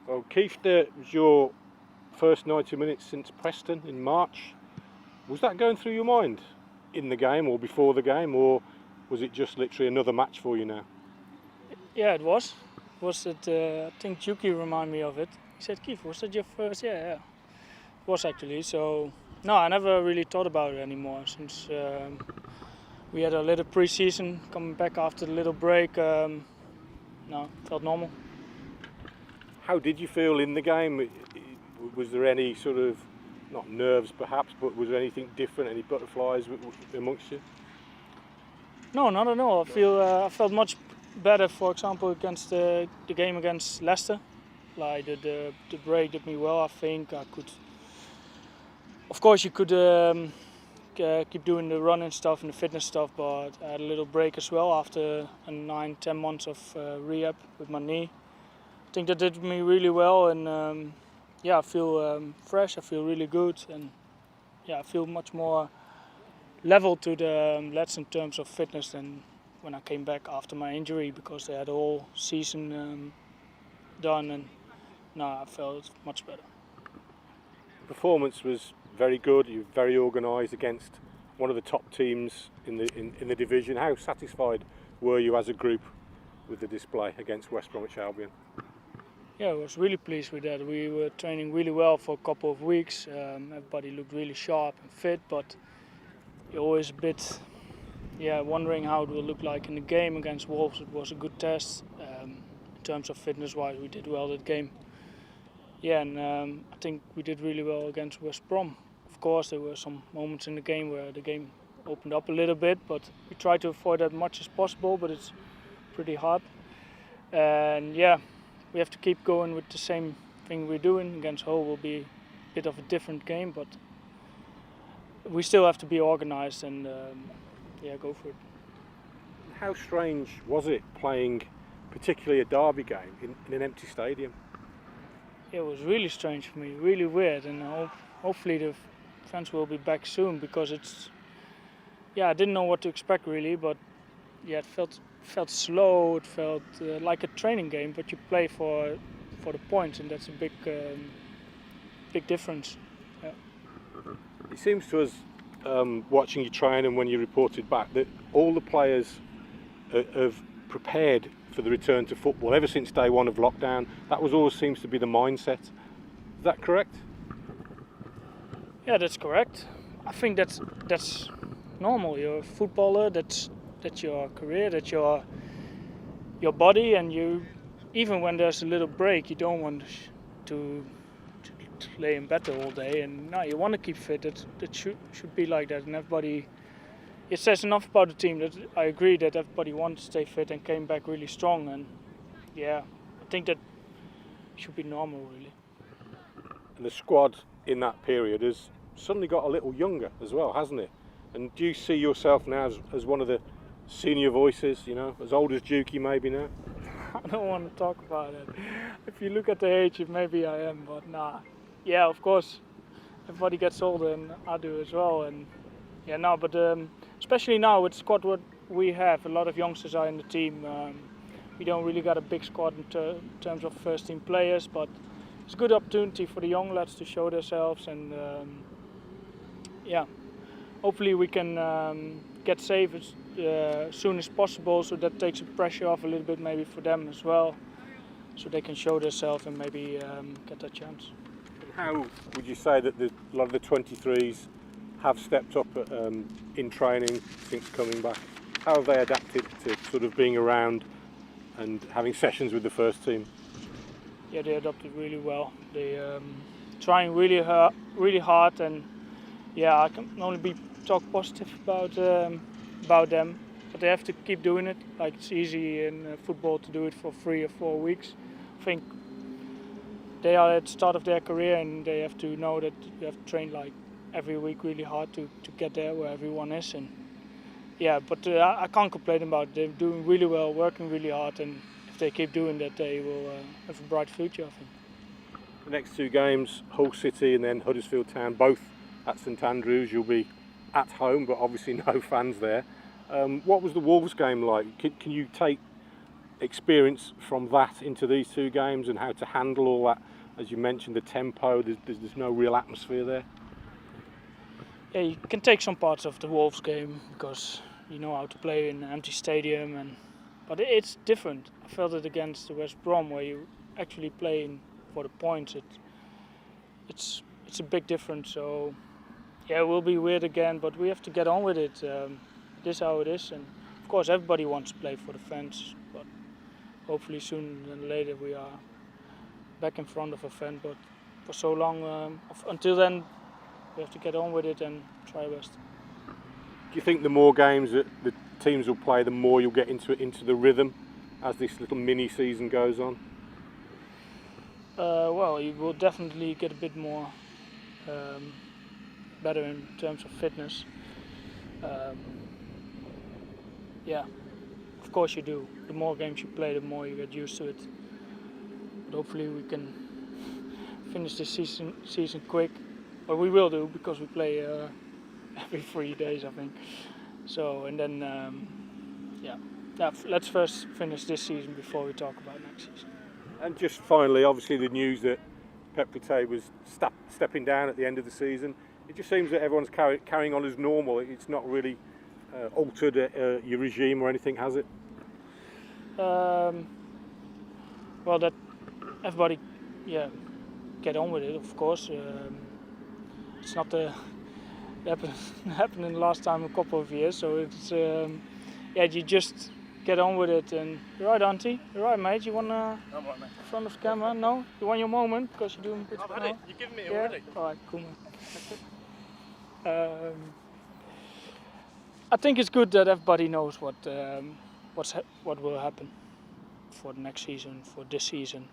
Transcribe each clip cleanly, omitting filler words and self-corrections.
Well, Keith, it was your first 90 minutes since Preston in March. Was that going through your mind in the game or before the game, or was it just literally another match for you now? Yeah, it was. I think Juki reminded me of it. He said, Keith, was that your first? Yeah. It was actually. So, no, I never really thought about it anymore since we had a little pre-season coming back after the little break. No, felt normal. How did you feel in the game? Was there any sort of, not nerves perhaps, but was there anything different, any butterflies amongst you? No, not at all. I felt much better, for example, against the game against Leicester. Like the break did me well. I think I could. Of course, you could keep doing the running stuff and the fitness stuff, but I had a little break as well after 9-10 months of rehab with my knee. I think that did me really well, and I feel fresh. I feel really good, and I feel much more level to the lads in terms of fitness than when I came back after my injury, because they had a whole season done, and now I felt much better. The performance was very good. You're very organised against one of the top teams in the division. How satisfied were you as a group with the display against West Bromwich Albion? Yeah, I was really pleased with that. We were training really well for a couple of weeks. Everybody looked really sharp and fit, but you're always a bit wondering how it will look like in the game against Wolves. It was a good test. In terms of fitness-wise, we did well that game. Yeah, and I think we did really well against West Brom. Of course, there were some moments in the game where the game opened up a little bit, but we tried to avoid that as much as possible, but it's pretty hard. And we have to keep going with the same thing we're doing. Against Hull will be a bit of a different game, but we still have to be organised and go for it. How strange was it playing particularly a derby game in an empty stadium? Yeah, it was really strange for me, really weird, and hopefully the fans will be back soon, because I didn't know what to expect really, but it felt slow. It felt like a training game, but you play for the points, and that's a big difference. Yeah. It seems to us, watching you train and when you reported back, that all the players have prepared for the return to football ever since day one of lockdown. That always seems to be the mindset. Is that correct? Yeah, that's correct. I think that's normal. You're a footballer. That's your career. That's your body, and you, even when there's a little break, you don't want to lay in bed all day. And no, you want to keep fit. That should be like that. And everybody, it says enough about the team that I agree that everybody wants to stay fit and came back really strong. And I think that should be normal, really. And the squad in that period has suddenly got a little younger as well, hasn't it? And do you see yourself now as one of the senior voices, as old as Juki maybe now? I don't want to talk about it. If you look at the age, maybe I am, but nah. Yeah, of course, everybody gets older, and I do as well. And but especially now with the squad what we have, a lot of youngsters are in the team. We don't really got a big squad in terms of first team players, but it's a good opportunity for the young lads to show themselves, and hopefully we can get safe as soon as possible, so that takes the pressure off a little bit maybe for them as well, so they can show themselves and maybe get that chance. How would you say that a lot of the 23s have stepped up in training since coming back? How have they adapted to sort of being around and having sessions with the first team? Yeah, they adapted really well. They trying really hard, and I can only talk positive about them. But they have to keep doing it. Like, it's easy in football to do it for 3 or 4 weeks. I think they are at the start of their career, and they have to know that you have to train like every week really hard to get there where everyone is. And but I can't complain about it. They're doing really well, working really hard, and if they keep doing that, they will have a bright future, I think. The next 2 games, Hull City and then Huddersfield Town, both at St Andrews. You'll be at home, but obviously no fans there. What was the Wolves game like? Can you take experience from that into these 2 games and how to handle all that? As you mentioned, the tempo, there's no real atmosphere there. Yeah, you can take some parts of the Wolves game because you know how to play in an empty stadium, but it's different. I felt it against the West Brom where you actually playing for the points. It's a big difference. So yeah, it will be weird again, but we have to get on with it. This is how it is, and of course everybody wants to play for the fans, but hopefully sooner than later we are back in front of a fan. But for so long, until then, we have to get on with it and try our best. Do you think the more games that the teams will play, the more you'll get into the rhythm as this little mini season goes on? Well, you will definitely get a bit more better in terms of fitness. Yeah, of course you do. The more games you play, the more you get used to it. But hopefully we can finish this season quick. But we will do because we play every 3 days, I think. So and then let's first finish this season before we talk about next season. And just finally, obviously the news that Pep Plate was stepping down at the end of the season. It just seems that everyone's carrying on as normal. It's not really altered your regime or anything, has it? Well, that everybody, get on with it. Of course, it's not happening last time a couple of years. So it's you just get on with it. And you're right, Auntie. You're right, mate. You wanna I'm right, mate. in front of the camera? No, you want your moment because you're doing. I've had it. You've given me it Yeah? already. All right, cool, man. I think it's good that everybody knows what will happen for the next season, for this season.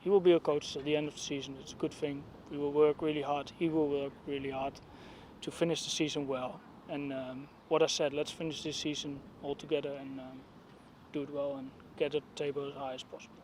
He will be a coach at the end of the season. It's a good thing. We will work really hard. He will work really hard to finish the season well. And what I said, let's finish this season all together and do it well and get the table as high as possible.